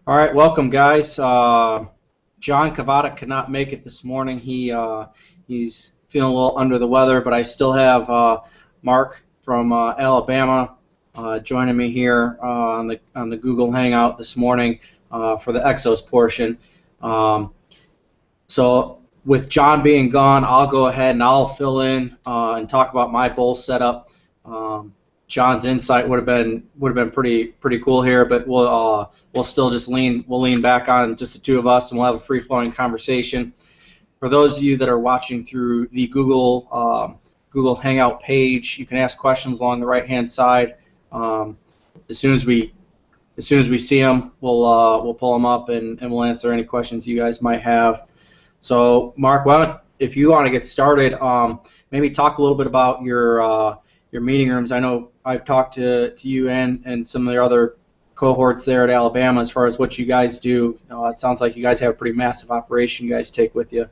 All right, welcome guys. John Cavada could not make it this morning. He's feeling a little under the weather, but I still have Mark from Alabama joining me here on the Google Hangout this morning for the XOS portion. Um, so with John being gone, I'll go ahead and I'll fill in and talk about my bowl setup. John's insight would have been pretty cool here, but we'll still just lean back on just the two of us, and we'll have a free flowing conversation. For those of you that are watching through the Google Hangout page, you can ask questions along the right hand side. As soon as we see them, we'll pull them up and we'll answer any questions you guys might have. So, Mark, if you want to get started, maybe talk a little bit about your meeting rooms. I know I've talked to you and some of the other cohorts there at Alabama as far as what you guys do. It sounds like you guys have a pretty massive operation you guys take with you.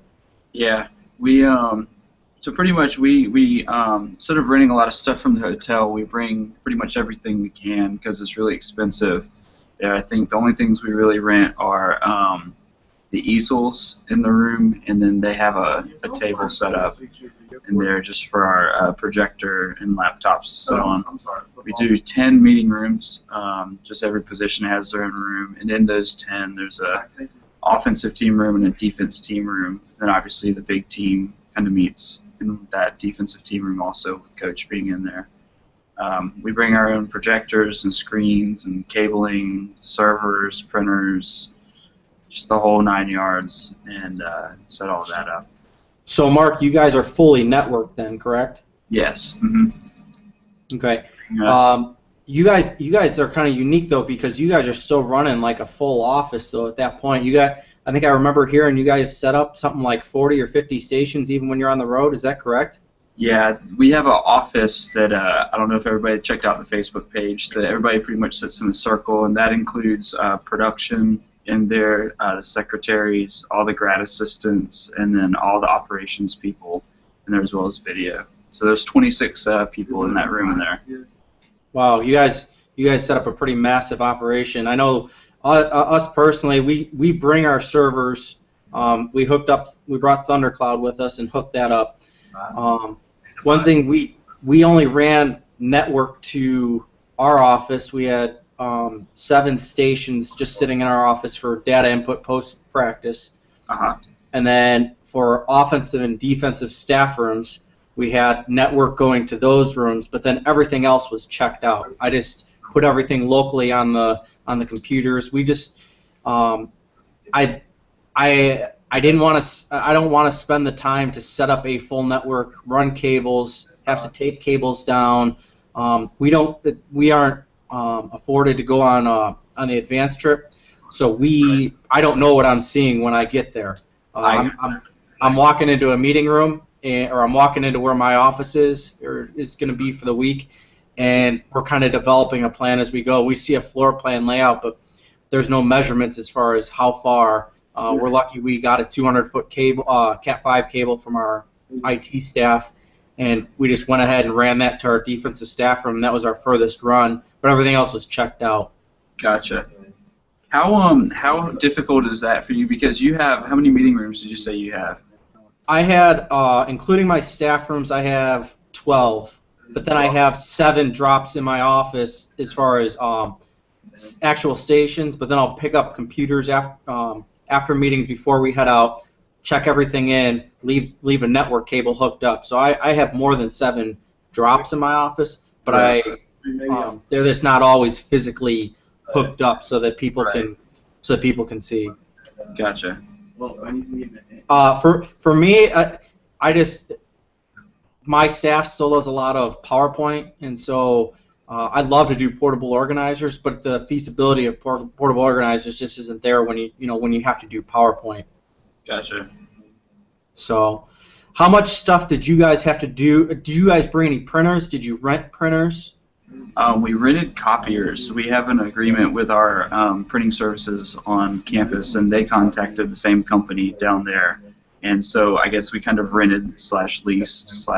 Yeah, we so pretty much we instead of renting a lot of stuff from the hotel, we bring pretty much everything we can because it's really expensive. Yeah, I think the only things we really rent are the easels in the room, and then they have a table set up in there just for our projector and laptops to sit on. We do 10 meeting rooms. Just every position has their own room, and in those 10, there's a offensive team room and a defense team room. Then obviously the big team kind of meets in that defensive team room also, with coach being in there. We bring our own projectors and screens and cabling, servers, printers, just the whole 9 yards, and set all that up. So, Mark, you guys are fully networked then, correct? Yes. Mm-hmm. Okay. Yeah. You guys are kind of unique though, because you guys are still running like a full office though. At that point, I think I remember hearing you guys set up something like 40 or 50 stations even when you're on the road. Is that correct? Yeah, we have an office that I don't know if everybody checked out the Facebook page. That everybody pretty much sits in a circle, and that includes production in there, the secretaries, all the grad assistants, and then all the operations people in there, as well as video. So there's 26 people in that room in there. Wow, you guys set up a pretty massive operation. I know us personally, we bring our servers. We brought Thundercloud with us and hooked that up. One thing, we only ran network to our office. We had 7 stations just sitting in our office for data input post practice. And then for offensive and defensive staff rooms, we had network going to those rooms, but then everything else was checked out. I just put everything locally on the computers. We just I don't want to spend the time to set up a full network, run cables, have to take cables down. We aren't afforded to go on the advanced trip, so I don't know what I'm seeing when I get there. I'm walking into a meeting room, or I'm walking into where my office is going to be for the week, and we're kind of developing a plan as we go. We see a floor plan layout, but there's no measurements as far as how far. We're lucky we got a 200-foot cable, Cat5 cable from our IT staff, and we just went ahead and ran that to our defensive staff room. That was our furthest run, but everything else was checked out. Gotcha. How difficult is that for you? Because you have, how many meeting rooms did you say you have? I had, including my staff rooms, I have 12, but then I have 7 drops in my office as far as actual stations. But then I'll pick up computers after meetings before we head out, check everything in, leave a network cable hooked up. So I have more than 7 drops in my office, but they're just not always physically hooked up so that people can see. Gotcha. For me, my staff still does a lot of PowerPoint, and so I'd love to do portable organizers, but the feasibility of portable organizers just isn't there when you have to do PowerPoint. Gotcha. So, how much stuff did you guys have to do? Did you guys bring any printers? Did you rent printers? We rented copiers. We have an agreement with our printing services on campus, and they contacted the same company down there. And so I guess we kind of rented / leased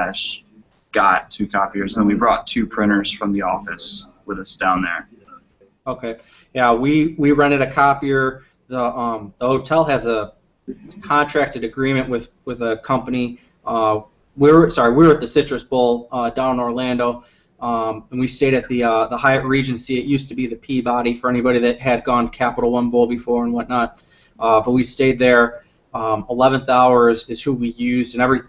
/ got 2 copiers, and we brought 2 printers from the office with us down there. Okay. Yeah, we rented a copier. The hotel has a contracted agreement with a company. We were at the Citrus Bowl down in Orlando, and we stayed at the Hyatt Regency. It used to be the Peabody for anybody that had gone Capital One Bowl before and whatnot. But we stayed there. 11th hour is who we used, and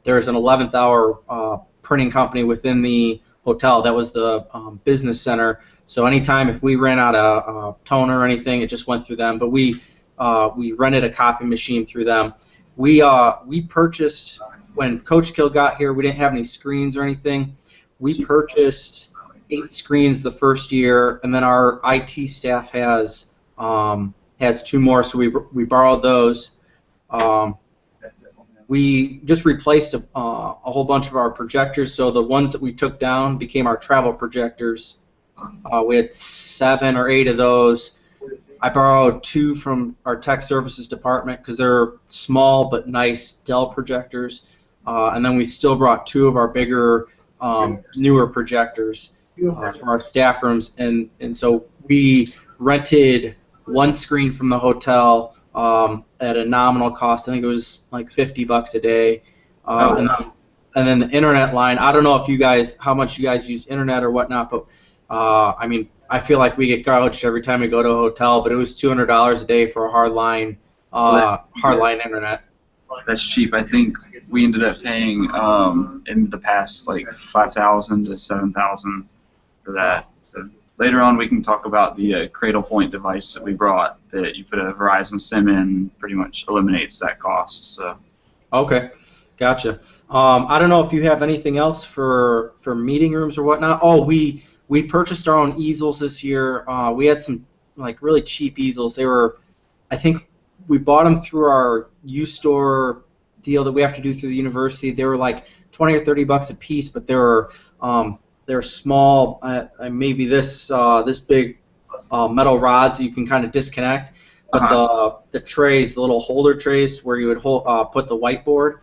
there's an 11th hour printing company within the hotel. That was the business center. So anytime if we ran out of toner or anything, it just went through them. But we rented a copy machine through them. We purchased when Coach Kill got here. We didn't have any screens or anything. We purchased 8 screens the first year, and then our IT staff has 2 more, so we borrowed those. We just replaced a whole bunch of our projectors, so the ones that we took down became our travel projectors. We had 7 or 8 of those. I borrowed 2 from our tech services department because they're small but nice Dell projectors, and then we still brought 2 of our bigger, newer projectors for our staff rooms, and so we rented 1 screen from the hotel at a nominal cost. I think it was like $50 a day, and then the internet line. I don't know if how much you guys use internet or whatnot, but I mean, I feel like we get gouged every time we go to a hotel. But it was $200 a day for a hardline internet. That's cheap. I think we ended up paying in the past like $5,000 to $7,000 for that. So later on, we can talk about the Cradle Point device that we brought. That you put a Verizon SIM in, pretty much eliminates that cost. So. Okay, gotcha. I don't know if you have anything else for meeting rooms or whatnot. Oh, we purchased our own easels this year. We had some like really cheap easels. They were, I think, we bought them through our U-Store deal that we have to do through the university. They were like $20 or $30 a piece, but they're small, maybe this big metal rods you can kind of disconnect. But the trays, the little holder trays where you would put the whiteboard,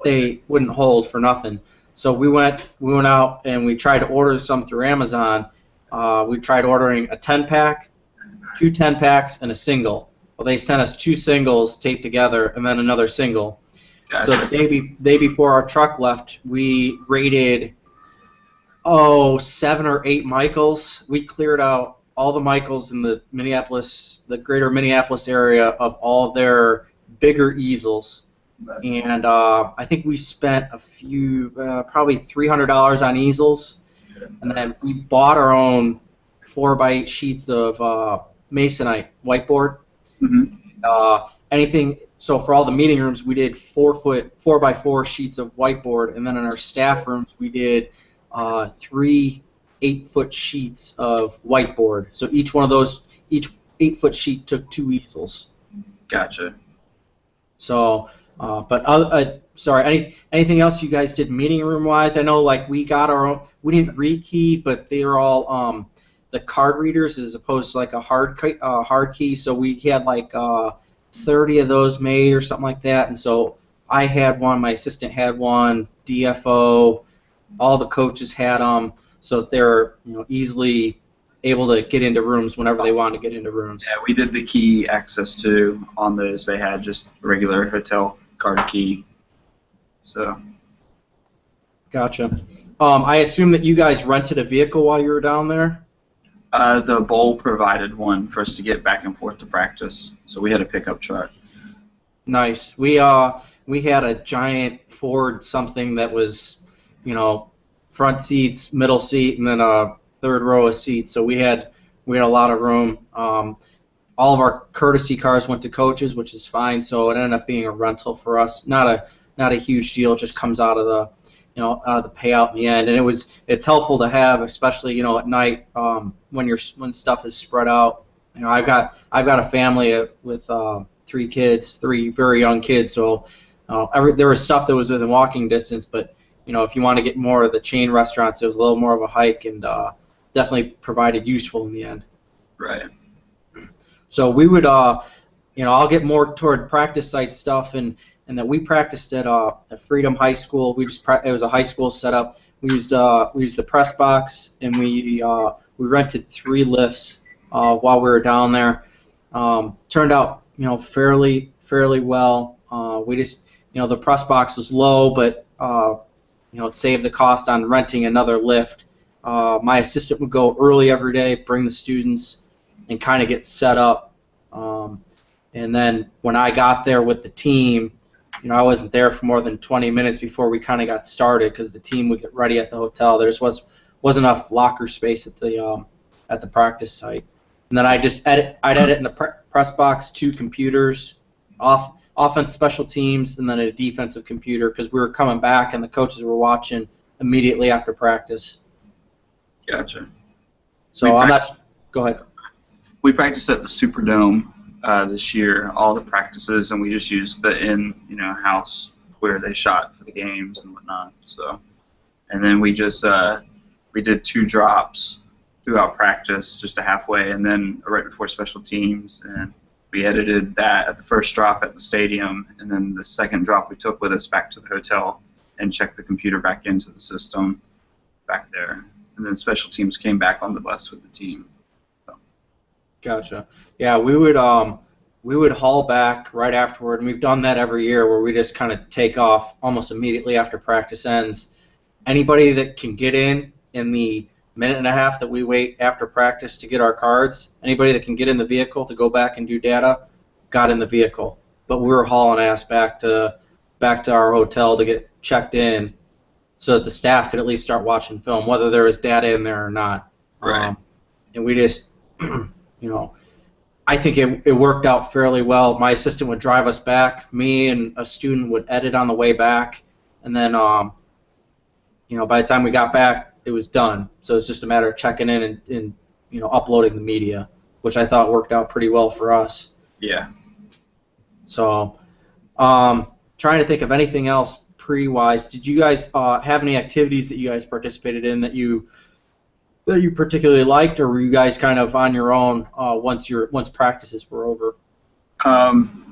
they wouldn't hold for nothing. So we went out and we tried to order some through Amazon. We tried ordering a 10-pack, 2 10-packs, and a single. Well, they sent us 2 singles taped together and then another single. Gotcha. So the day before our truck left, we raided 7 or 8 Michaels. We cleared out all the Michaels in the greater Minneapolis area of all of their bigger easels. And I think we spent probably $300 on easels, and then we bought our own 4x8 sheets of masonite whiteboard. Mm-hmm. So for all the meeting rooms, we did 4x4 sheets of whiteboard, and then in our staff rooms, we did 3 8-foot sheets of whiteboard. So each 8-foot sheet took 2 easels. Gotcha. So. Sorry. Anything else you guys did meeting room wise? I know like we got our own. We didn't rekey, but they were all the card readers as opposed to like a hard key. So we had like 30 of those made or something like that. And so I had one. My assistant had one. DFO. All the coaches had them, so that they're easily able to get into rooms whenever they want to get into rooms. Yeah, we did the key access too on those. They had just regular hotel card key. So. Gotcha. I assume that you guys rented a vehicle while you were down there? The bowl provided one for us to get back and forth to practice, so we had a pickup truck. Nice. We had a giant Ford something that was, front seats, middle seat, and then a third row of seats. So we had a lot of room. All of our courtesy cars went to coaches, which is fine. So it ended up being a rental for us. Not a huge deal. It just comes out of the payout in the end. And it's helpful to have, especially at night when stuff is spread out. I've got a family with 3 kids, 3 very young kids. So there was stuff that was within walking distance, but if you want to get more of the chain restaurants, it was a little more of a hike, and definitely provided useful in the end. Right. So we would, I'll get more toward practice site stuff, and that we practiced at Freedom High School. It was a high school setup. We used the press box, and we we rented 3 lifts while we were down there. Turned out, fairly well. We just, the press box was low, but it saved the cost on renting another lift. My assistant would go early every day, bring the students, and kind of get set up. And then when I got there with the team, I wasn't there for more than 20 minutes before we kind of got started because the team would get ready at the hotel. There just wasn't enough locker space at the practice site. And then I'd edit in the press box 2 computers, offense, special teams, and then a defensive computer because we were coming back and the coaches were watching immediately after practice. Gotcha. So go ahead. We practiced at the Superdome this year, all the practices, and we just used the house where they shot for the games and whatnot. So, and then we just we did 2 drops throughout practice, just a halfway, and then right before special teams, and we edited that at the first drop at the stadium, and then the second drop we took with us back to the hotel and checked the computer back into the system back there, and then special teams came back on the bus with the team. So. Gotcha. Yeah, we would haul back right afterward, and we've done that every year where we just kind of take off almost immediately after practice ends. Anybody that can get in the minute and a half that we wait after practice to get our cards, anybody that can get in the vehicle to go back and do data, got in the vehicle. But we were hauling ass back to our hotel to get checked in so that the staff could at least start watching film, whether there was data in there or not. Right. And we just, I think it worked out fairly well. My assistant would drive us back. Me and a student would edit on the way back. And then, by the time we got back, it was done. So it's just a matter of checking in and uploading the media, which I thought worked out pretty well for us. Yeah. So, trying to think of anything else pre-wise. Did you guys have any activities that you guys participated in that you particularly liked, or were you guys kind of on your own once practices were over?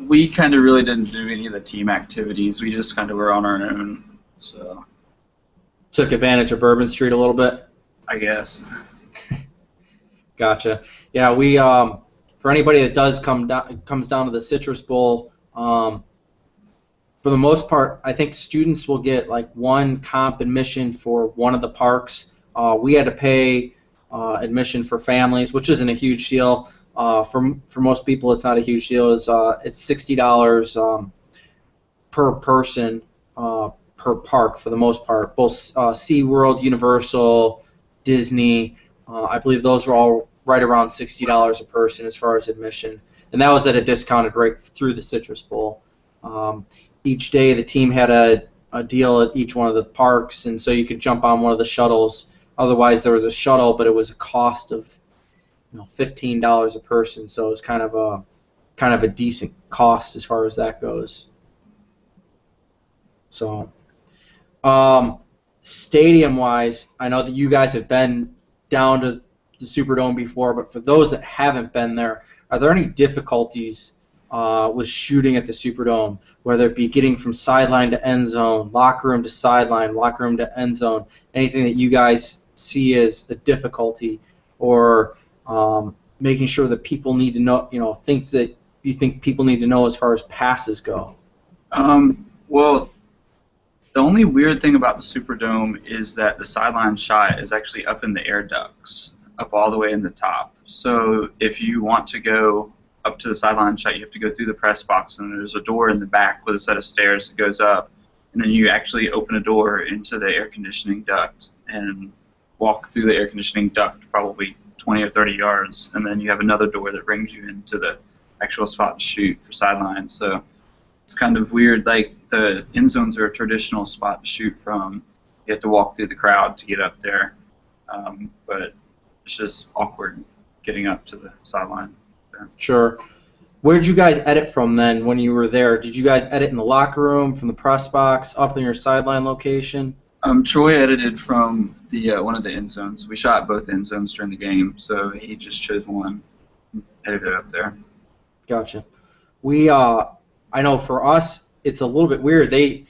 We kind of really didn't do any of the team activities. We just kind of were on our own. So. Took advantage of Bourbon Street a little bit? I guess. Gotcha. Yeah, we for anybody that comes down to the Citrus Bowl, for the most part, I think students will get like 1 comp admission for one of the parks. We had to pay admission for families, which isn't a huge deal. For most people, it's not a huge deal. It's $60 per person per park for the most part. Both SeaWorld, Universal, Disney, I believe those were all right around $60 a person as far as admission. And that was at a discounted rate through the Citrus Bowl. Each day the team had a deal at each one of the parks, and so you could jump on one of the shuttles. Otherwise there was a shuttle, but it was a cost of $15 a person, so it was kind of a decent cost as far as that goes. So stadium-wise, I know that you guys have been down to the Superdome before, but for those that haven't been there, are there any difficulties with shooting at the Superdome, whether it be getting from sideline to end zone, locker room to sideline, locker room to end zone, anything that you guys see as a difficulty, or making sure that people need to know, things that you think people need to know as far as passes go? Well, the only weird thing about the Superdome is that the sideline shot is actually up in the air ducts, up all the way in the top. So if you want to go up to the sideline shot, you have to go through the press box, and there's a door in the back with a set of stairs that goes up, and then you actually open a door into the air conditioning duct and walk through the air conditioning duct probably 20 or 30 yards, and then you have another door that brings you into the actual spot to shoot for sideline. So it's kind of weird. Like, the end zones are a traditional spot to shoot from. You have to walk through the crowd to get up there, but it's just awkward getting up to the sideline. Sure. Where did you guys edit from then when you were there? Did you guys edit in the locker room, from the press box, up in your sideline location? Troy edited from the one of the end zones. We shot both end zones during the game, so he just chose one, edited up there. Gotcha. I know for us, it's a little bit weird. They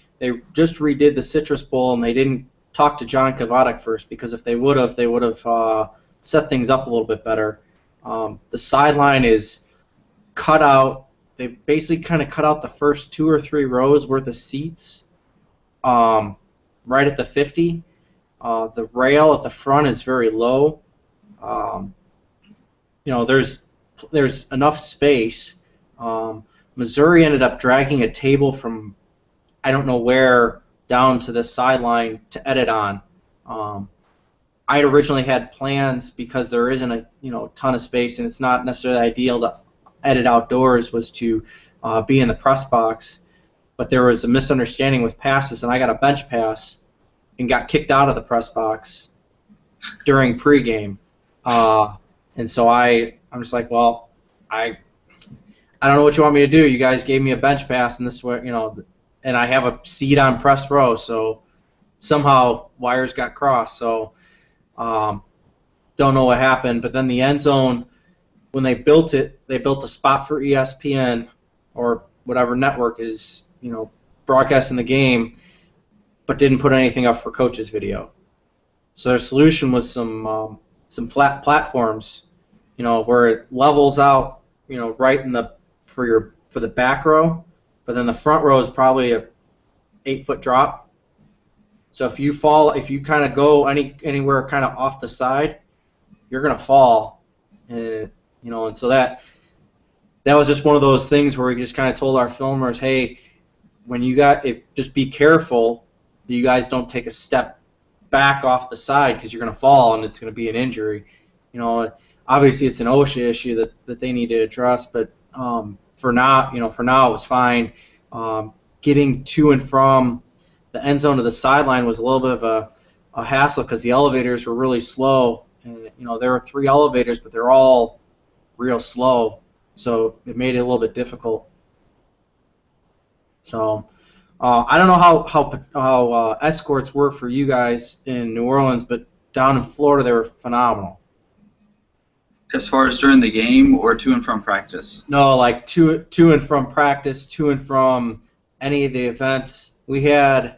just redid the Citrus Bowl, and they didn't talk to John Kavadak first, because if they would have, set things up a little bit better. The sideline is cut out. They basically kind of cut out the first 2 or 3 rows worth of seats right at the 50. The rail at the front is very low. Um, there's enough space. Missouri ended up dragging a table from I don't know where down to the sideline to edit on. I had originally had plans because there isn't a ton of space and it's not necessarily ideal to edit outdoors was to be in the press box, but there was a misunderstanding with passes and I got a bench pass and got kicked out of the press box during pregame, and so I'm just like, well, I don't know what you want me to do. You guys gave me a bench pass and this is where and I have a seat on press row, so somehow wires got crossed. So don't know what happened, but then the end zone, when they built it, they built a spot for ESPN or whatever network is broadcasting the game, but didn't put anything up for coaches video. So their solution was some flat platforms, where it levels out, right in the for the back row, but then the front row is probably a 8-foot drop. So if you kind of go anywhere kind of off the side, you're gonna fall, and and so that was just one of those things where we just kind of told our filmers, hey, when just be careful that you guys don't take a step back off the side because you're gonna fall and it's gonna be an injury. Obviously it's an OSHA issue that they need to address, but for now it was fine. Getting to and from the end zone to the sideline was a little bit of a hassle because the elevators were really slow, and there were 3 elevators, but they're all real slow, so it made it a little bit difficult. So I don't know how escorts were for you guys in New Orleans, but down in Florida they were phenomenal. As far as during the game or to and from practice? No, like to and from practice, to and from any of the events. We had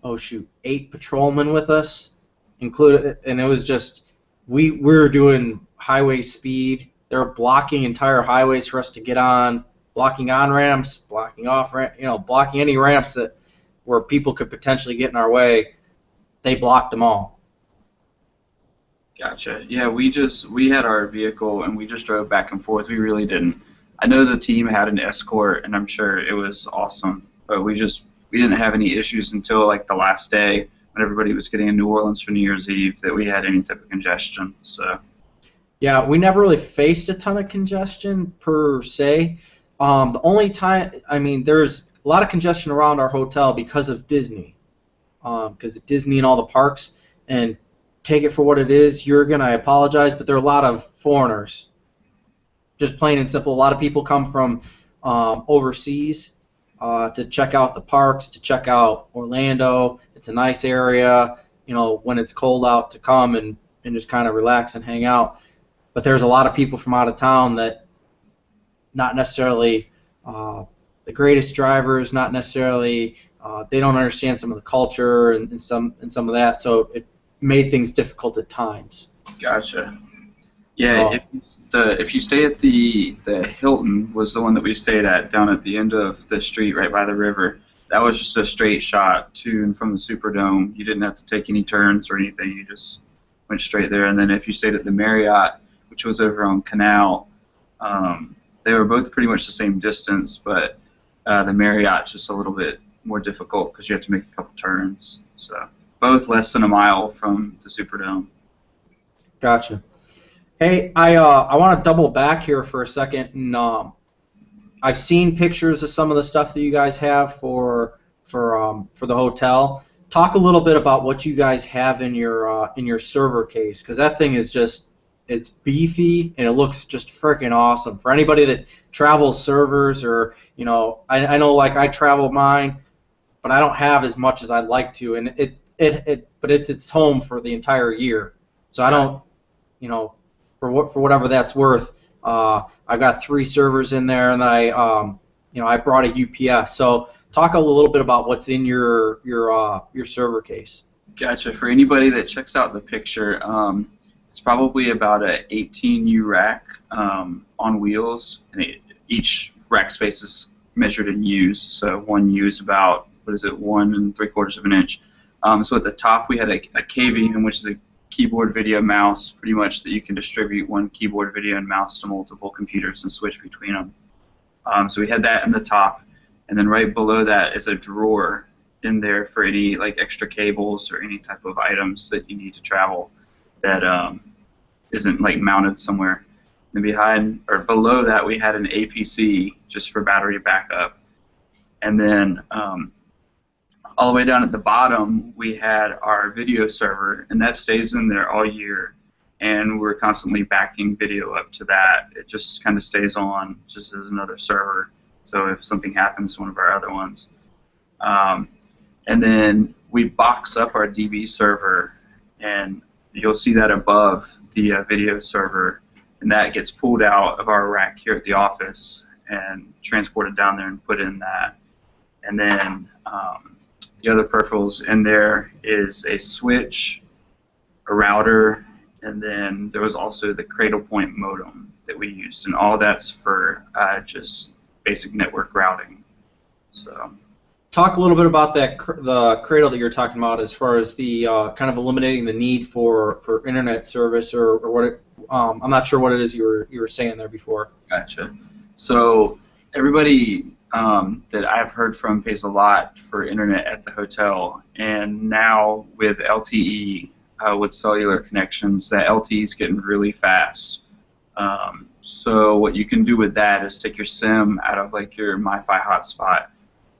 8 patrolmen with us, included, and it was just we were doing highway speed. They were blocking entire highways for us to get on, blocking on ramps, blocking off blocking any ramps where people could potentially get in our way. They blocked them all. Gotcha. Yeah, we had our vehicle and we just drove back and forth. We really didn't. I know the team had an escort and I'm sure it was awesome, but we didn't have any issues until like the last day when everybody was getting in New Orleans for New Year's Eve that we had any type of congestion. So. Yeah, we never really faced a ton of congestion per se. The only time, there's a lot of congestion around our hotel because of Disney, because of Disney and all the parks, and take it for what it is. I apologize, but there are a lot of foreigners. Just plain and simple, a lot of people come from overseas to check out the parks, to check out Orlando. It's a nice area, when it's cold out to come and just kind of relax and hang out. But there's a lot of people from out of town that not necessarily the greatest drivers, not necessarily they don't understand some of the culture and some of that, so it made things difficult at times. Gotcha. Yeah, so, if you stay at the Hilton was the one that we stayed at down at the end of the street right by the river. That was just a straight shot to and from the Superdome. You didn't have to take any turns or anything. You just went straight there. And then if you stayed at the Marriott, which was over on Canal, they were both pretty much the same distance, but the Marriott's just a little bit more difficult because you have to make a couple turns. So both less than a mile from the Superdome. Gotcha. Hey, I want to double back here for a second, and I've seen pictures of some of the stuff that you guys have for the hotel. Talk a little bit about what you guys have in your server case, because that thing is it's beefy and it looks just freaking awesome. For anybody that travels servers, or I know like I travel mine, but I don't have as much as I'd like to, and but it's its home for the entire year, so I don't for whatever that's worth. I've got 3 servers in there, and then I brought a UPS. So talk a little bit about what's in your server case. Gotcha. For anybody that checks out the picture, It's probably about a 18U rack on wheels, and each rack space is measured in U's. So 1U is about, what is it, 1 3/4 of an inch. So at the top we had a KV, which is a keyboard, video, mouse, pretty much that you can distribute one keyboard, video, and mouse to multiple computers and switch between them. So we had that in the top, and then right below that is a drawer in there for any like extra cables or any type of items that you need to travel that isn't like mounted somewhere. And behind or below that we had an APC just for battery backup, and then all the way down at the bottom we had our video server, and that stays in there all year, and we're constantly backing video up to that. It just kind of stays on just as another server, so if something happens to one of our other ones. And then we box up our DB server, and you'll see that above the video server, and that gets pulled out of our rack here at the office and transported down there and put in that. And then the other peripherals in there is a switch, a router, and then there was also the Cradlepoint modem that we used, and all that's for just basic network routing. So. Talk a little bit about that the Cradle that you're talking about, as far as the kind of eliminating the need for internet service, or what it, I'm not sure what it is you were saying there before. Gotcha. So everybody that I've heard from pays a lot for internet at the hotel, and now with LTE, with cellular connections, that LTE is getting really fast. So what you can do with that is take your SIM out of like your MiFi hotspot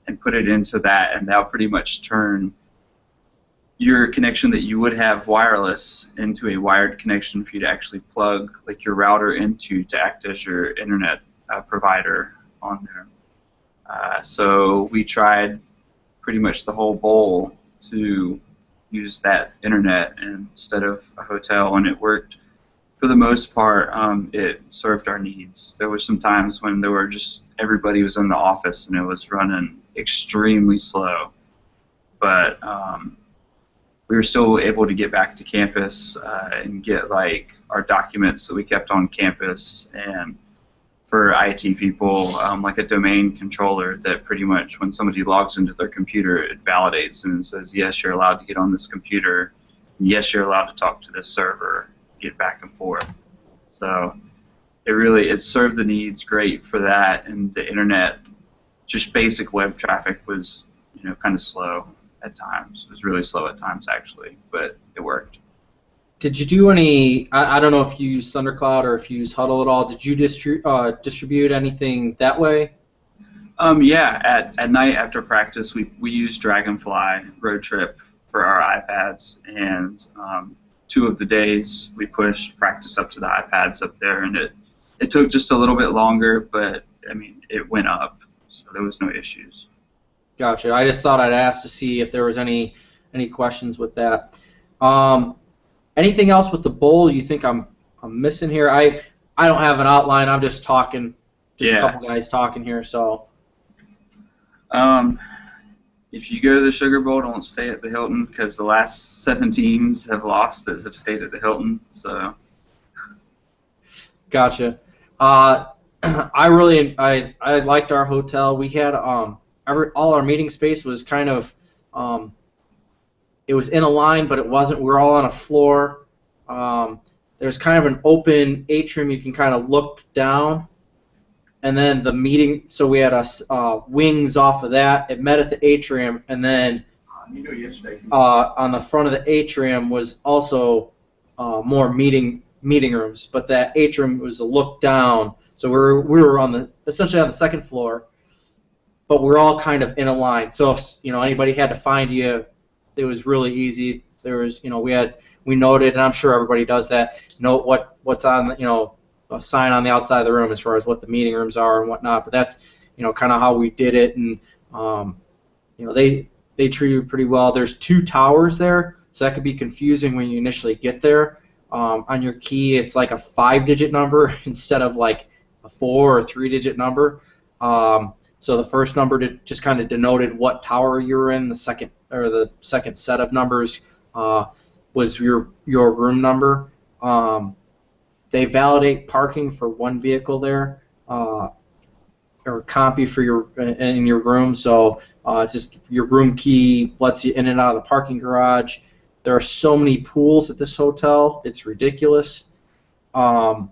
and put it into that, and that'll pretty much turn your connection that you would have wireless into a wired connection for you to actually plug like your router into to act as your internet provider on there. So we tried pretty much the whole bowl to use that internet instead of a hotel, and it worked for the most part. It served our needs. There were some times when there were just everybody was in the office and it was running extremely slow, but we were still able to get back to campus and get like our documents that we kept on campus, and for IT people, like a domain controller that pretty much when somebody logs into their computer, it validates and says, yes, you're allowed to get on this computer, and yes, you're allowed to talk to this server, get back and forth. So it served the needs great for that, and the internet, just basic web traffic was, kind of slow at times. It was really slow at times actually, but it worked. Did you do any, I don't know if you use ThunderCloud or if you use Huddle at all, did you distribute anything that way? Yeah, at night after practice we used Dragonfly Road Trip for our iPads, and 2 of the days we pushed practice up to the iPads up there, and it took just a little bit longer, but I mean it went up, so there was no issues. Gotcha. I just thought I'd ask to see if there was any questions with that. Anything else with the bowl you think I'm missing here? I don't have an outline. I'm just talking, a couple guys talking here. So, if you go to the Sugar Bowl, don't stay at the Hilton, because the last 7 teams have lost that have stayed at the Hilton. So, gotcha. I liked our hotel. We had all our meeting space was kind of it was in a line, but it wasn't. We were all on a floor. There's kind of an open atrium. You can kind of look down, and then the meeting. So we had wings off of that. It met at the atrium, and then on the front of the atrium was also more meeting rooms. But that atrium was a look down. So we were essentially on the second floor, but we're all kind of in a line. So if anybody had to find you, it was really easy. There was, we noted, and I'm sure everybody does that. Note what's on, a sign on the outside of the room as far as what the meeting rooms are and whatnot. But that's, kind of how we did it, and they treat you pretty well. There's 2 towers there, so that could be confusing when you initially get there. On your key, it's like a 5-digit number instead of like a 4 or 3-digit number. So the first number just kind of denoted what tower you were in. The second set of numbers was your room number, They validate parking for one vehicle there, or comp you for your in your room. So it's just your room key lets you in and out of the parking garage. There are so many pools at this hotel; it's ridiculous. Um,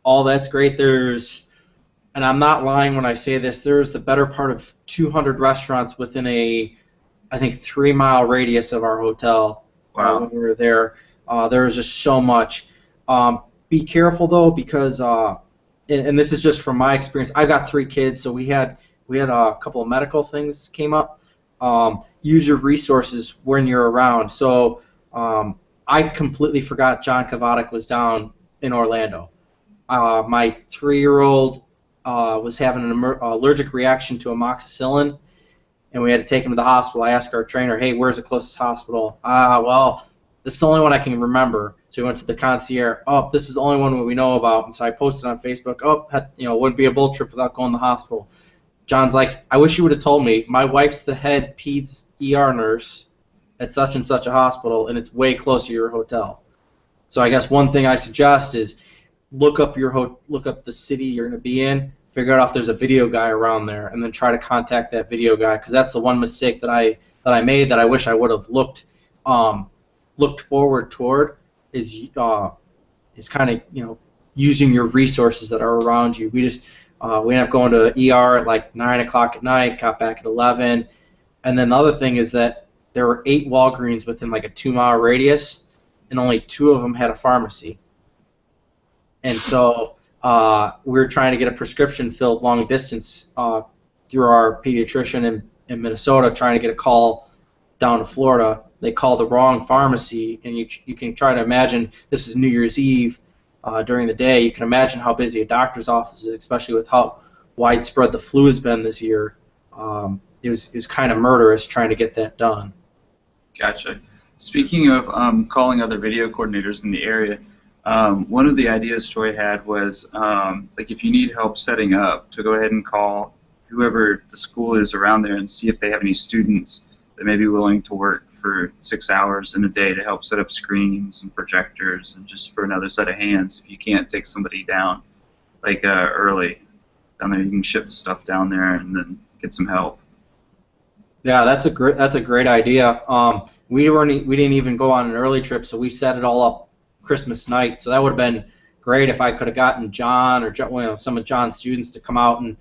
all that's great. And I'm not lying when I say this. There's the better part of 200 restaurants within I think 3 mile radius of our hotel. Wow. When we were there, there was just so much. Be careful though, because and this is just from my experience. I've got 3 kids, so we had a couple of medical things came up. Use your resources when you're around. So I completely forgot John Kavadik was down in Orlando. My 3-year-old was having an allergic reaction to amoxicillin, and we had to take him to the hospital. I asked our trainer, "Hey, where's the closest hospital?" Well, this is the only one I can remember. So we went to the concierge. Oh, this is the only one we know about. And so I posted on Facebook. Oh, wouldn't be a bull trip without going to the hospital. John's like, I wish you would have told me. My wife's the head peds ER nurse at such and such a hospital, and it's way closer to your hotel. So I guess one thing I suggest is look up the city you're going to be in, figure out if there's a video guy around there, and then try to contact that video guy, because that's the one mistake that I made that I wish I would have looked forward toward is kind of using your resources that are around you. We ended up going to ER at like 9 o'clock at night, got back at 11, and then the other thing is that there were 8 Walgreens within like a 2-mile radius, and only 2 of them had a pharmacy. And so we were trying to get a prescription filled long distance through our pediatrician in Minnesota, trying to get a call down to Florida. They called the wrong pharmacy, and you can try to imagine, this is New Year's Eve during the day. You can imagine how busy a doctor's office is, especially with how widespread the flu has been this year. It was kind of murderous trying to get that done. Gotcha. Speaking of calling other video coordinators in the area, one of the ideas Troy had was like if you need help setting up, to go ahead and call whoever the school is around there and see if they have any students that may be willing to work for 6 hours in a day to help set up screens and projectors, and just for another set of hands if you can't take somebody down like early down there. You can ship stuff down there and then get some help. Yeah, that's a great idea. We didn't even go on an early trip, so we set it all up Christmas night. So that would have been great if I could have gotten John or some of John's students to come out, and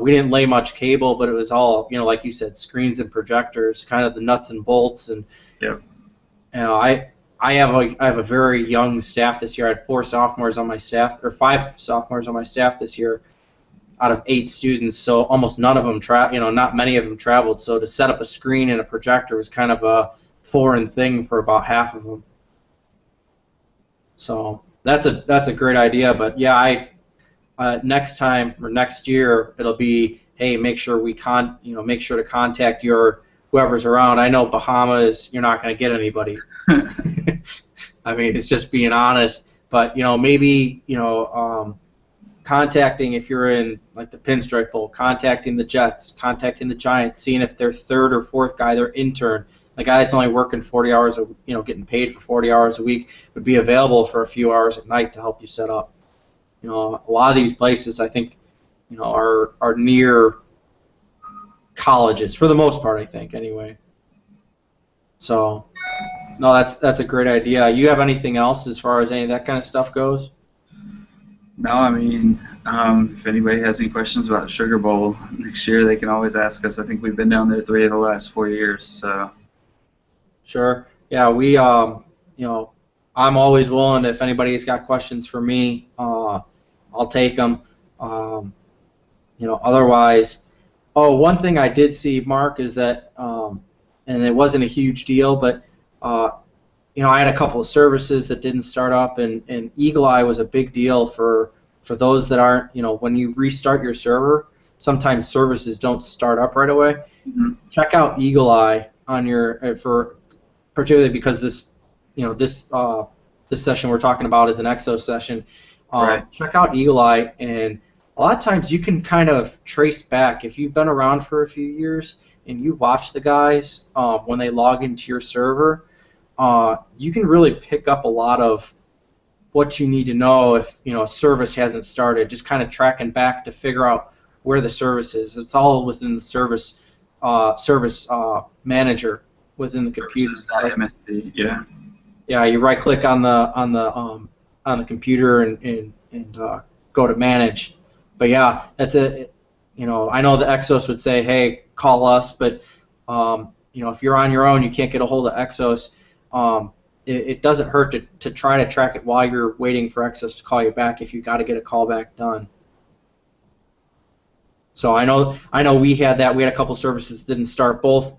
we didn't lay much cable, but it was all like you said, screens and projectors, kind of the nuts and bolts. And yep. I have a very young staff this year. I had 4 sophomores on my staff, or 5 sophomores on my staff this year, out of 8 students. So almost none of them not many of them traveled. So to set up a screen and a projector was kind of a foreign thing for about half of them. So that's a great idea. But yeah, next time or next year it'll be, hey, make sure to contact your whoever's around. I know Bahamas, you're not going to get anybody. I mean, it's just being honest. But maybe contacting, if you're in like the Pinstripe Bowl, contacting the Jets, contacting the Giants, seeing if their 3rd or 4th guy, their intern, the guy that's only working 40 hours, getting paid for 40 hours a week, would be available for a few hours at night to help you set up. A lot of these places, I think, are near colleges for the most part, I think, anyway. So, no, that's a great idea. You have anything else as far as any of that kind of stuff goes? No, I mean, if anybody has any questions about the Sugar Bowl next year, they can always ask us. I think we've been down there 3 of the last 4 years. So. Sure. Yeah, we, I'm always willing. If anybody's got questions for me, I'll take them. Otherwise, one thing I did see, Mark, is that, and it wasn't a huge deal, but I had a couple of services that didn't start up, and Eagle Eye was a big deal for those that aren't, when you restart your server, sometimes services don't start up right away. Mm-hmm. Check out Eagle Eye on your, particularly because this session we're talking about is an XOS session. Right. Check out Eagle Eye, and a lot of times you can kind of trace back, if you've been around for a few years and you watch the guys when they log into your server, you can really pick up a lot of what you need to know if a service hasn't started. Just kind of tracking back to figure out where the service is. It's all within the service manager within the computer. MSP, yeah. Yeah, you right click on the computer and go to manage. But yeah, that's I know the XOS would say, hey, call us, but if you're on your own, you can't get a hold of XOS. It doesn't hurt to try to track it while you're waiting for XOS to call you back if you got to get a callback done. So I know we had that. We had a couple services that didn't start both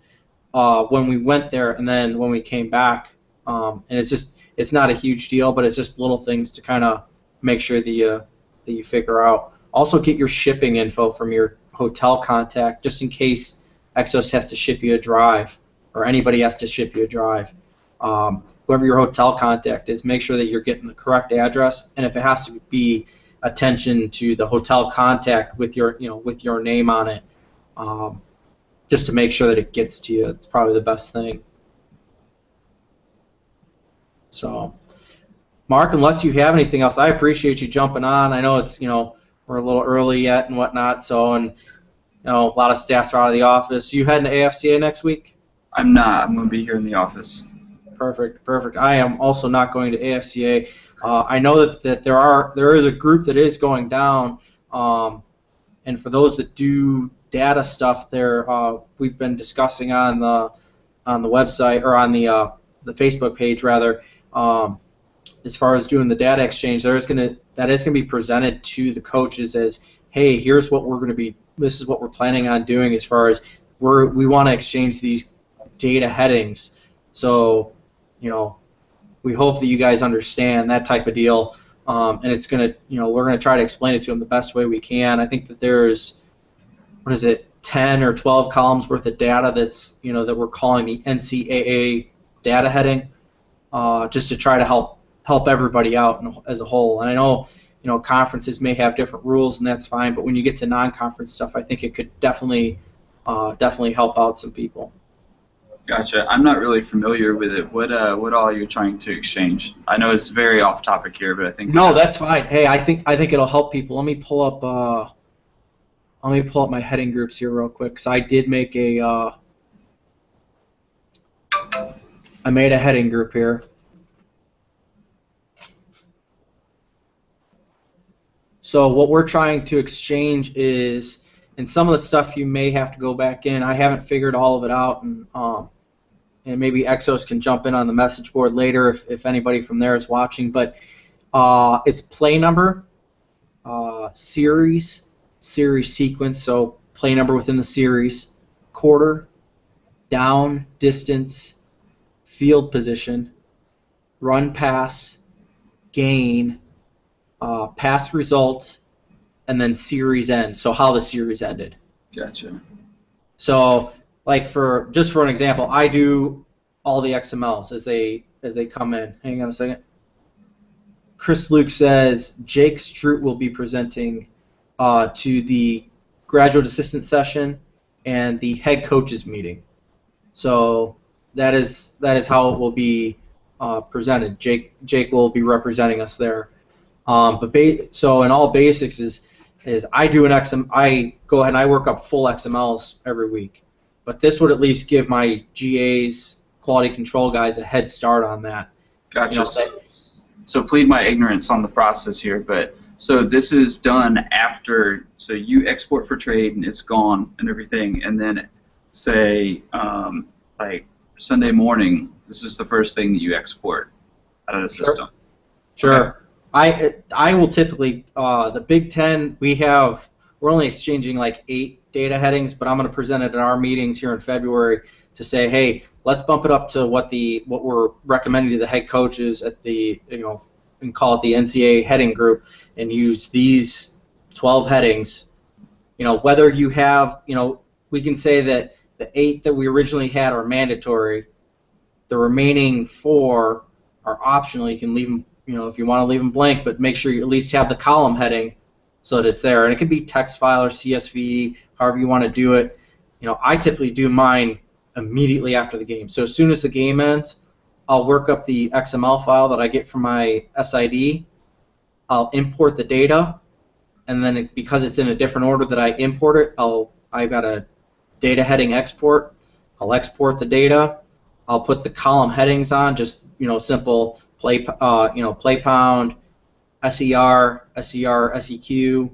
when we went there and then when we came back. And it's not a huge deal, but it's just little things to kind of make sure that you figure out. Also, get your shipping info from your hotel contact, just in case XOS has to ship you a drive or anybody has to ship you a drive. Whoever your hotel contact is, make sure that you're getting the correct address, and if it has to be attention to the hotel contact with your name on it, just to make sure that it gets to you. It's probably the best thing. So, Mark, unless you have anything else, I appreciate you jumping on. I know it's we're a little early yet and whatnot, so and a lot of staffs are out of the office. You heading to AFCA next week? I'm not. I'm going to be here in the office. Perfect, perfect. I am also not going to AFCA. I know that there is a group that is going down, and for those that do data stuff, there we've been discussing on the website or on the Facebook page rather. As far as doing the data exchange, that is going to be presented to the coaches as, hey, here's what we're going to be. This is what we're planning on doing as far as we want to exchange these data headings. So, we hope that you guys understand that type of deal, and it's going to, we're going to try to explain it to them the best way we can. I think that there's, 10 or 12 columns worth of data that's, that we're calling the NCAA data heading, just to try to help everybody out as a whole. And I know, conferences may have different rules, and that's fine. But when you get to non-conference stuff, I think it could definitely help out some people. Gotcha. I'm not really familiar with it. What all are you trying to exchange? I know it's very off topic here, but I think no, that's fine. Hey, I think it'll help people. Let me pull up my heading groups here real quick, because I did make I made a heading group here. So what we're trying to exchange is, and some of the stuff you may have to go back in. I haven't figured all of it out, and maybe XOS can jump in on the message board later if anybody from there is watching. But it's play number, series sequence, so play number within the series, quarter, down, distance, field position, run, pass, gain, pass result, and then series end. So how the series ended. Gotcha. So, like for an example, I do all the XMLs as they come in. Hang on a second. Chris Luke says Jake Stroot will be presenting to the graduate assistant session and the head coaches meeting. So that is how it will be presented. Jake will be representing us there. So in all basics is I do I go ahead and I work up full XMLs every week. But this would at least give my GAs, quality control guys, a head start on that. Gotcha. So plead my ignorance on the process here, but so this is done after, so you export for trade and it's gone and everything, and then say like Sunday morning, this is the first thing that you export out of the system. Sure. Okay. I will typically, the Big Ten, we're only exchanging like 8 data headings, but I'm going to present it at our meetings here in February to say, hey, let's bump it up to what we're recommending to the head coaches at the, and call it the NCAA heading group, and use these 12 headings. Whether you have, we can say that the 8 that we originally had are mandatory. The remaining 4 are optional. You can leave them, if you want to leave them blank, but make sure you at least have the column heading so that it's there. And it could be text file or CSV, however you want to do it. I typically do mine immediately after the game. So as soon as the game ends, I'll work up the XML file that I get from my SID. I'll import the data, and then because it's in a different order that I import it, I've got a data heading export. I'll export the data. I'll put the column headings on, just simple play play pound, SER, SEQ,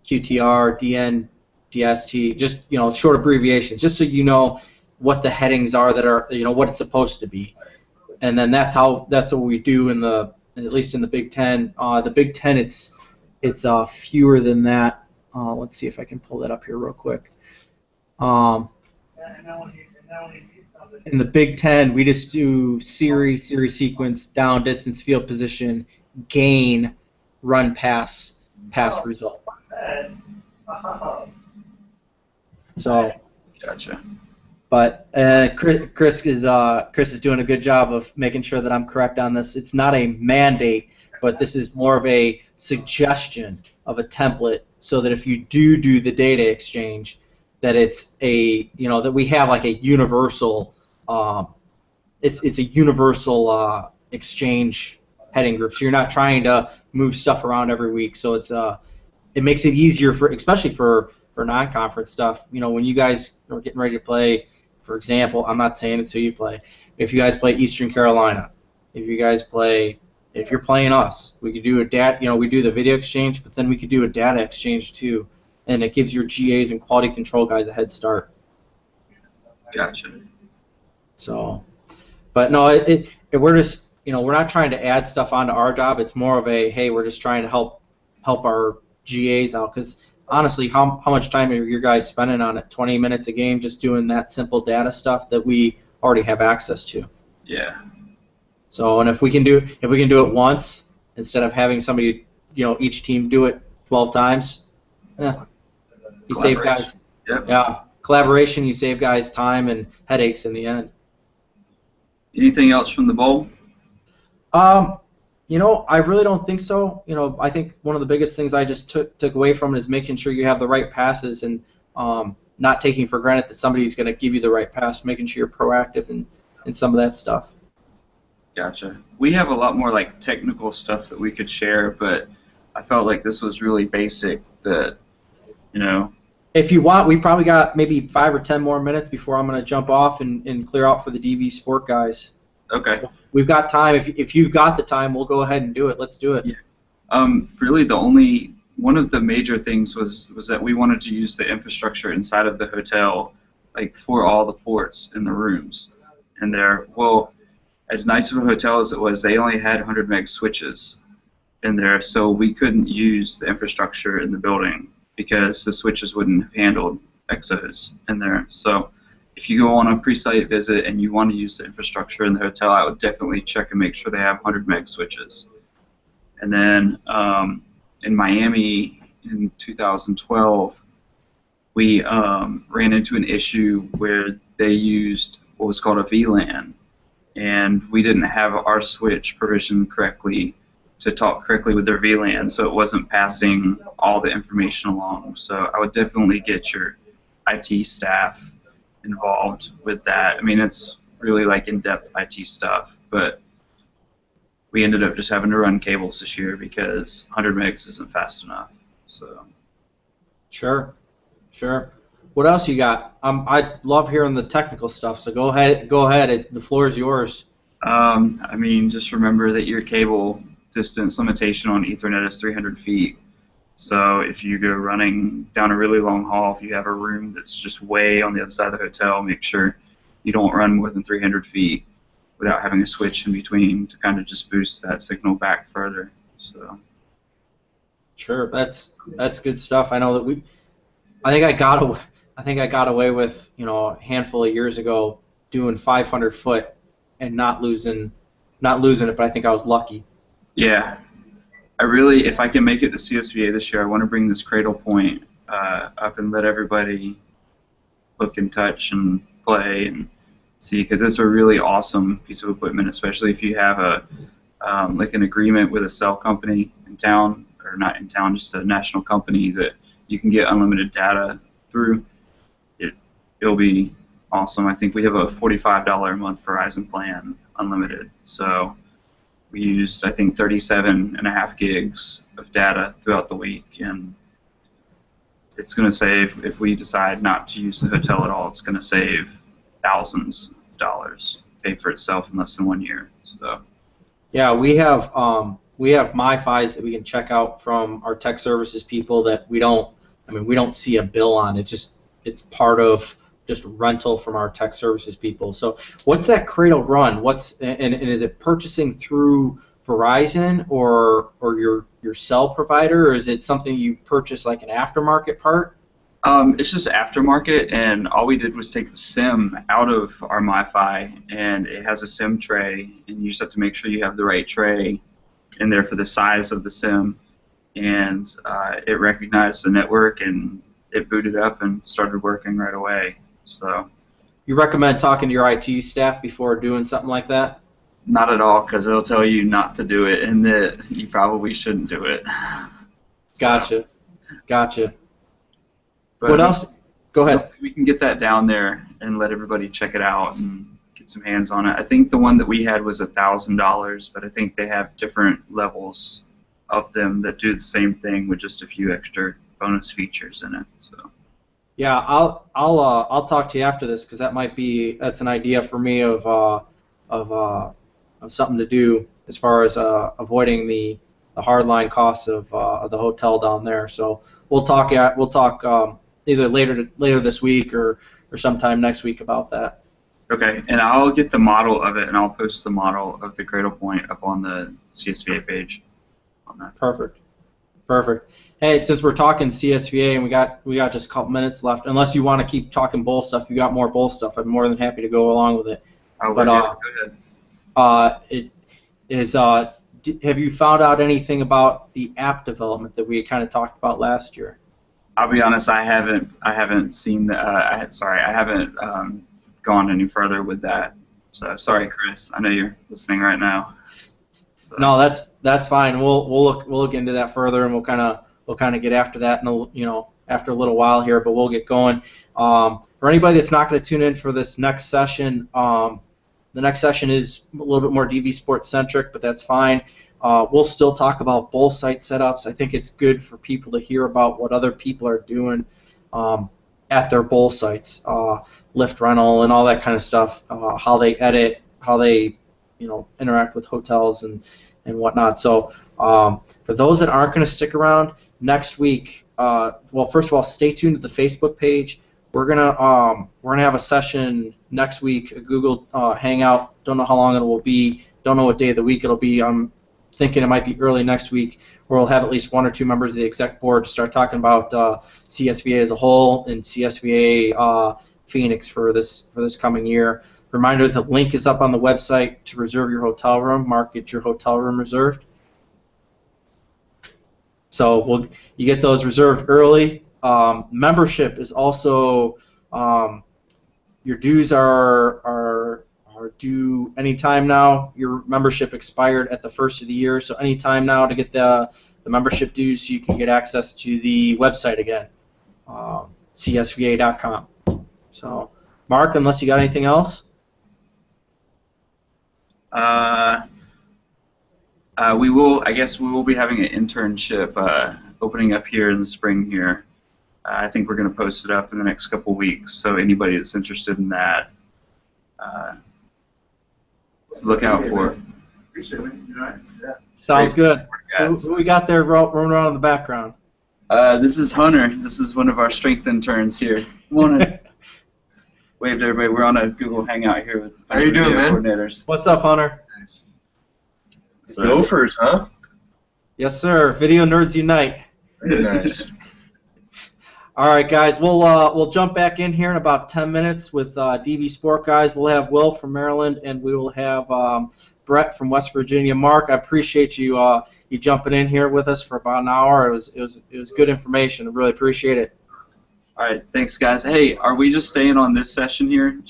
QTR, DN, DST, just short abbreviations, just so you know what the headings are that are what it's supposed to be. And then that's what we do at least in the Big Ten. The Big Ten, it's fewer than that. Let's see if I can pull that up here real quick. In the Big Ten, we just do series sequence, down, distance, field position, gain, run, pass result. So. Gotcha. But Chris is doing a good job of making sure that I'm correct on this. It's not a mandate, but this is more of a suggestion of a template, so that if you do the data exchange, that it's that we have like a universal it's a universal exchange heading group. So you're not trying to move stuff around every week. So it makes it easier especially for non-conference stuff. When you guys are getting ready to play, for example, I'm not saying it's who you play. If you guys play Eastern Carolina, if you're playing us, we could do we do the video exchange, but then we could do a data exchange too, and it gives your GAs and quality control guys a head start. Gotcha. So, but no, we're just we're not trying to add stuff onto our job. It's more of a, hey, we're just trying to help our GAs out, because honestly, how much time are your guys spending on it? 20 minutes a game just doing that simple data stuff that we already have access to. Yeah. So, and if we can do it once instead of having somebody, each team do it 12 times, you save guys. Yep. Yeah, collaboration. You save guys time and headaches in the end. Anything else from the bowl? I really don't think so. I think one of the biggest things I just took away from it is making sure you have the right passes, and not taking for granted that somebody's going to give you the right pass, making sure you're proactive in some of that stuff. Gotcha. We have a lot more like technical stuff that we could share, but I felt like this was really basic that, If you want, we probably got maybe 5 or 10 more minutes before I'm going to jump off and clear out for the DV Sport guys. Okay. So we've got time. If you've got the time, we'll go ahead and do it. Let's do it. Yeah. Really, one of the major things was that we wanted to use the infrastructure inside of the hotel, like for all the ports in the rooms. And as nice of a hotel as it was, they only had 100 meg switches in there, so we couldn't use the infrastructure in the building because the switches wouldn't have handled XOS in there. So if you go on a pre-site visit and you want to use the infrastructure in the hotel, I would definitely check and make sure they have 100 meg switches. And then in Miami in 2012, we ran into an issue where they used what was called a VLAN, and we didn't have our switch provisioned correctly to talk correctly with their VLAN, so it wasn't passing all the information along. So I would definitely get your IT staff involved with that. I mean, it's really like in-depth IT stuff, but we ended up just having to run cables this year because 100 megs isn't fast enough. So. Sure. What else you got? I love hearing the technical stuff, so go ahead. The floor is yours. I mean, just remember that your cable distance limitation on Ethernet is 300 feet. So if you go running down a really long haul, if you have a room that's just way on the other side of the hotel, make sure you don't run more than 300 feet without having a switch in between to kind of just boost that signal back further. So. Sure, that's good stuff. I know that I think I got away with a handful of years ago doing 500 foot and not losing it, but I think I was lucky. Yeah. If I can make it to CSVA this year, I want to bring this cradle point up and let everybody look and touch and play and see, because it's a really awesome piece of equipment, especially if you have like an agreement with a cell company in town, or not in town, just a national company that you can get unlimited data through. It'll be awesome. I think we have a $45 a month Verizon plan unlimited. So we used, I think, 37.5 gigs of data throughout the week, and it's going to save, if we decide not to use the hotel at all, it's going to save thousands of dollars, pay for itself in less than 1 year. So Yeah, we have MiFis that we can check out from our tech services people that we don't see a bill on. It's part of just rental from our tech services people. So what's that Cradle run? And is it purchasing through Verizon or your cell provider, or is it something you purchase like an aftermarket part? it's just aftermarket, and all we did was take the SIM out of our MiFi, and it has a SIM tray, and you just have to make sure you have the right tray in there for the size of the SIM, and it recognized the network, and it booted up and started working right away. So You recommend talking to your IT staff before doing something like that? not at all, because it'll tell you not to do it, and that you probably shouldn't do it. Gotcha. But What else? Go ahead. we can get that down there and let everybody check it out and get some hands on it. I think the one that we had was $1,000, but I think they have different levels of them that do the same thing with just a few extra bonus features in it. So Yeah, I'll talk to you after this because that's an idea for me of something to do as far as avoiding the hardline costs of the hotel down there. So we'll talk either later this week or sometime next week about that. okay, and I'll get the model of it, and I'll post the model of the Cradle Point up on the CSVA page on that. Perfect. Hey, since we're talking CSVA and we got just a couple minutes left, unless you want to keep talking bull stuff, you got more bull stuff, I'm more than happy to go along with it. But Go ahead. Have you found out anything about the app development that we kind of talked about last year? I'll be honest, I haven't seen the. I haven't gone any further with that. So sorry, Chris. I know you're listening right now. So. No, that's fine. We'll look into that further, and we'll kind of get after that after a little while here, but we'll get going. For anybody that's not going to tune in for this next session, the next session is a little bit more DV Sports centric, but that's fine. We'll still talk about bull site setups. I think it's good for people to hear about what other people are doing at their bull sites, lift rental and all that kind of stuff, how they edit, how they interact with hotels and whatnot. So for those that aren't going to stick around next week, well, first of all, stay tuned to the Facebook page. We're gonna have a session next week, a Google Hangout. Don't know how long it will be. Don't know what day of the week it'll be. I'm thinking it might be early next week, where we'll have at least one or two members of the exec board to start talking about CSVA as a whole and CSVA Phoenix for this coming year. Reminder: the link is up on the website to reserve your hotel room. Mark, get your hotel room reserved. So you get those reserved early. Membership is also your dues are due anytime now. Your membership expired at the first of the year, so anytime now to get the membership dues, so you can get access to the website again, csva.com. So, Mark, unless you got anything else. I guess we will be having an internship opening up here in the spring here. I think we're going to post it up in the next couple weeks, so anybody that's interested in that, look out for it. Appreciate it. Yeah. Sounds good. Who we got there running around in the background? This is Hunter. This is one of our strength interns here. Come on in. Wave to everybody. We're on a Google Hangout here with How you doing, man? coordinators. What's up, Hunter? Nice. So, Gophers, huh? Yes, sir. Video nerds unite. Very nice. All right, guys. We'll jump back in here in about 10 minutes with DV Sport guys. We'll have Will from Maryland, and we will have Brett from West Virginia. Mark, I appreciate you you jumping in here with us for about an hour. It was good information. I really appreciate it. all right, thanks, guys. Hey, are we just staying on this session here?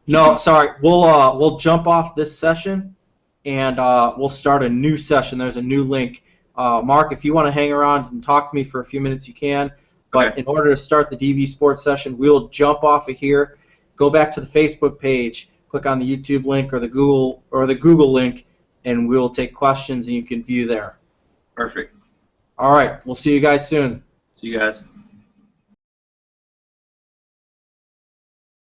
No, sorry. We'll jump off this session, and we'll start a new session. There's a new link. Mark, if you want to hang around and talk to me for a few minutes, you can. But Okay. in order to start the DV Sports session, we'll jump off of here, go back to the Facebook page, click on the YouTube link or the Google link, and we'll take questions and you can view there. Perfect. All right, we'll see you guys soon. See you guys.